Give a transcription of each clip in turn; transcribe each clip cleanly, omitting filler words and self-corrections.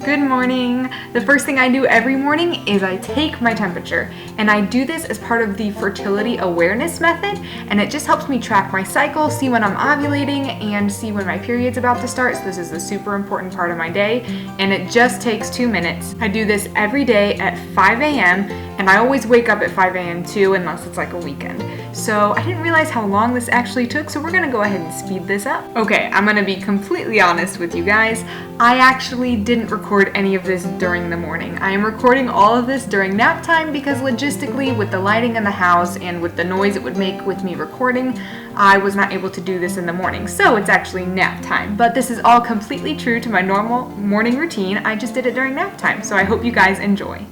Good morning. The first thing I do every morning is I take my temperature, and I do this as part of the fertility awareness method, and it just helps me track my cycle, see when I'm ovulating, and see when my period's about to start. So this is a super important part of my day, and it just takes 2 minutes. I do this every day at 5 a.m. and I always wake up at 5 a.m. too, unless it's like a weekend. So I didn't realize how long this actually took, so we're gonna go ahead and speed this up. Okay, I'm gonna be completely honest with you guys. I actually didn't record any of this during the morning. I am recording all of this during nap time because logistically, with the lighting in the house and with the noise it would make with me recording, I was not able to do this in the morning. So it's actually nap time. But this is all completely true to my normal morning routine. I just did it during nap time, so I hope you guys enjoy.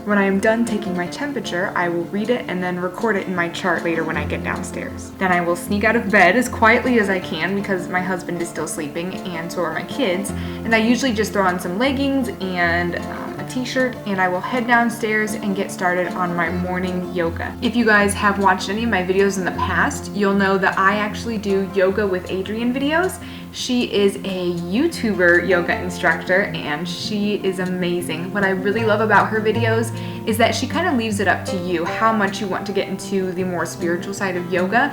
When I am done taking my temperature, I will read it and then record it in my chart later when I get downstairs. Then I will sneak out of bed as quietly as I can because my husband is still sleeping and so are my kids. And I usually just throw on some leggings and a t-shirt, and I will head downstairs and get started on my morning yoga. If you guys have watched any of my videos in the past, you'll know that I actually do yoga with Adrienne videos. She is a YouTuber yoga instructor and she is amazing. What I really love about her videos is that she kind of leaves it up to you how much you want to get into the more spiritual side of yoga,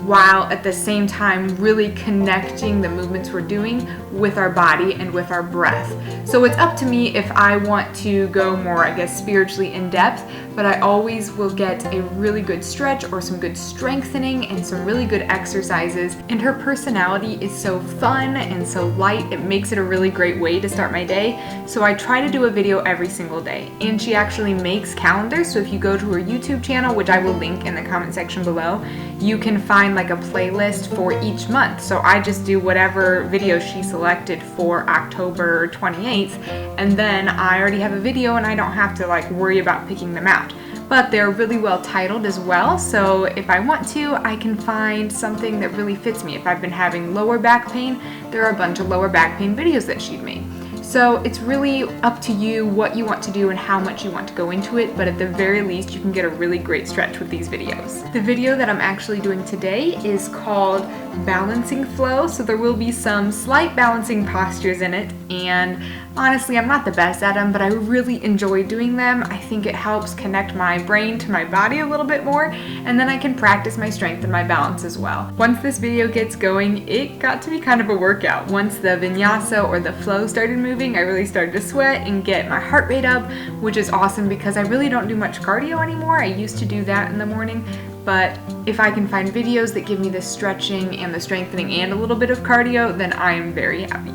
while at the same time really connecting the movements we're doing with our body and with our breath. So it's up to me if I want to go more, I guess, spiritually in depth, but I always will get a really good stretch or some good strengthening and some really good exercises. And her personality is so fun and so light, it makes it a really great way to start my day. So I try to do a video every single day. And she actually makes calendars, so if you go to her YouTube channel, which I will link in the comment section below, you can find like a playlist for each month. So I just do whatever video she selected for October 28th, and then I already have a video and I don't have to like worry about picking them out. But they're really well titled as well, so if I want to, I can find something that really fits me. If I've been having lower back pain, there are a bunch of lower back pain videos that she'd made. So it's really up to you what you want to do and how much you want to go into it, but at the very least, you can get a really great stretch with these videos. The video that I'm actually doing today is called Balancing Flow, so there will be some slight balancing postures in it, and honestly, I'm not the best at them, but I really enjoy doing them. I think it helps connect my brain to my body a little bit more, and then I can practice my strength and my balance as well. Once this video gets going, it got to be kind of a workout. Once the vinyasa or the flow started moving, I really started to sweat and get my heart rate up, which is awesome because I really don't do much cardio anymore. I used to do that in the morning, but if I can find videos that give me the stretching and the strengthening and a little bit of cardio, then I am very happy.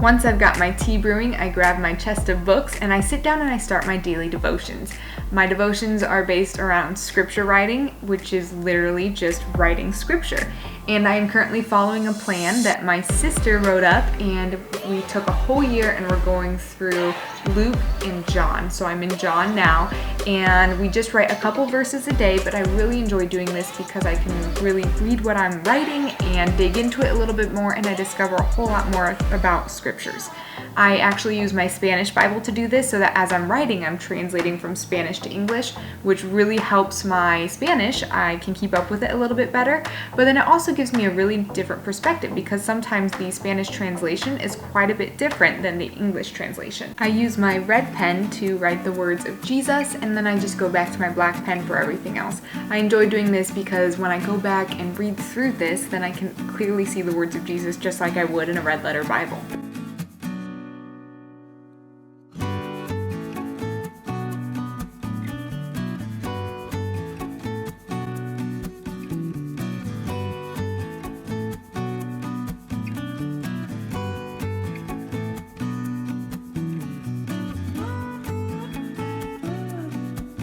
Once I've got my tea brewing, I grab my chest of books and I sit down and I start my daily devotions. My devotions are based around scripture writing, which is literally just writing scripture. And I am currently following a plan that my sister wrote up, and we took a whole year and we're going through Luke and John. So I'm in John now, and we just write a couple verses a day, but I really enjoy doing this because I can really read what I'm writing and dig into it a little bit more, and I discover a whole lot more about scriptures. I actually use my Spanish Bible to do this so that as I'm writing, I'm translating from Spanish to English, which really helps my Spanish. I can keep up with it a little bit better, but then it also gives me a really different perspective because sometimes the Spanish translation is quite a bit different than the English translation. I use my red pen to write the words of Jesus, and then I just go back to my black pen for everything else. I enjoy doing this because when I go back and read through this, then I can clearly see the words of Jesus just like I would in a red letter Bible.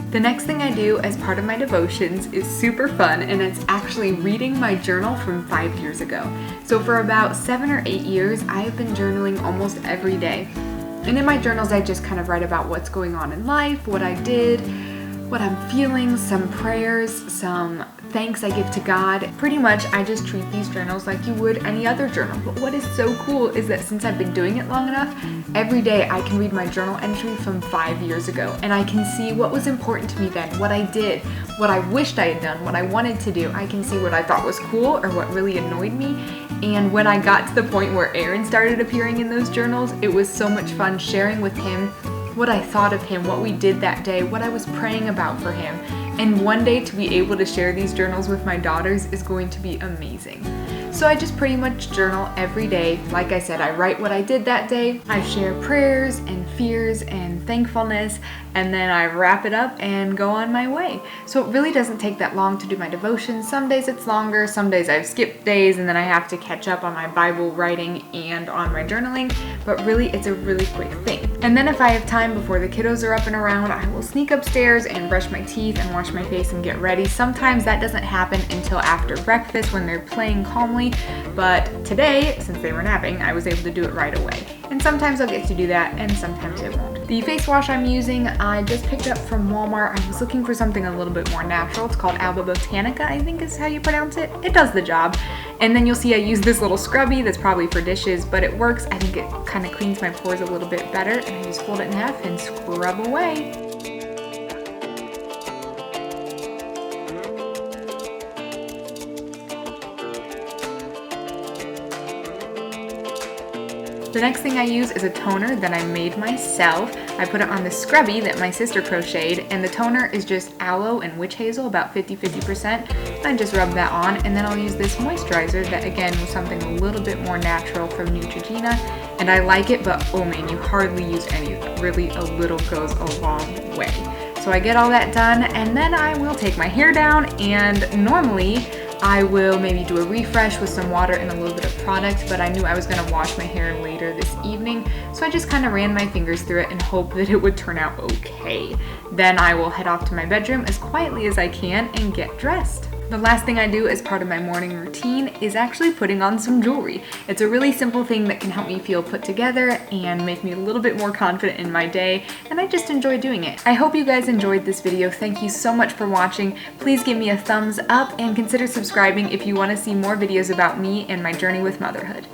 The next thing I do as part of my devotions is super fun, and it's actually reading my journal from 5 years ago. So for about 7 or 8 years, I have been journaling almost every day. And in my journals, I just kind of write about what's going on in life, what I did, what I'm feeling, some prayers, some thanks I give to God. Pretty much, I just treat these journals like you would any other journal. But what is so cool is that since I've been doing it long enough, every day I can read my journal entry from 5 years ago, and I can see what was important to me then, what I did, what I wished I had done, what I wanted to do. I can see what I thought was cool or what really annoyed me. And when I got to the point where Aaron started appearing in those journals, it was so much fun sharing with him what I thought of him, what we did that day, what I was praying about for him. And one day to be able to share these journals with my daughters is going to be amazing. So I just pretty much journal every day. Like I said, I write what I did that day. I share prayers and fears and thankfulness, and then I wrap it up and go on my way. So it really doesn't take that long to do my devotions. Some days it's longer, some days I've skipped days, and then I have to catch up on my Bible writing and on my journaling, but really it's a really quick thing. And then if I have time before the kiddos are up and around, I will sneak upstairs and brush my teeth and wash my face and get ready. Sometimes that doesn't happen until after breakfast when they're playing calmly, but today, since they were napping, I was able to do it right away. And sometimes I'll get to do that, and sometimes I won't. The face wash I'm using, I just picked up from Walmart. I was looking for something a little bit more natural. It's called Alba Botanica, I think is how you pronounce it. It does the job. And then you'll see I use this little scrubby that's probably for dishes, but it works. I think it kind of cleans my pores a little bit better, and I just fold it in half and scrub away. The next thing I use is a toner that I made myself. I put it on the scrubby that my sister crocheted, and the toner is just aloe and witch hazel, about 50-50%. I just rub that on, and then I'll use this moisturizer that again was something a little bit more natural from Neutrogena, and I like it, but oh man, you hardly use any of it. Really, a little goes a long way. So I get all that done, and then I will take my hair down, and normally I will maybe do a refresh with some water and a little bit of product, but I knew I was going to wash my hair later this evening, so I just kind of ran my fingers through it and hoped that it would turn out okay. Then I will head off to my bedroom as quietly as I can and get dressed. The last thing I do as part of my morning routine is actually putting on some jewelry. It's a really simple thing that can help me feel put together and make me a little bit more confident in my day, and I just enjoy doing it. I hope you guys enjoyed this video. Thank you so much for watching. Please give me a thumbs up and consider subscribing if you want to see more videos about me and my journey with motherhood.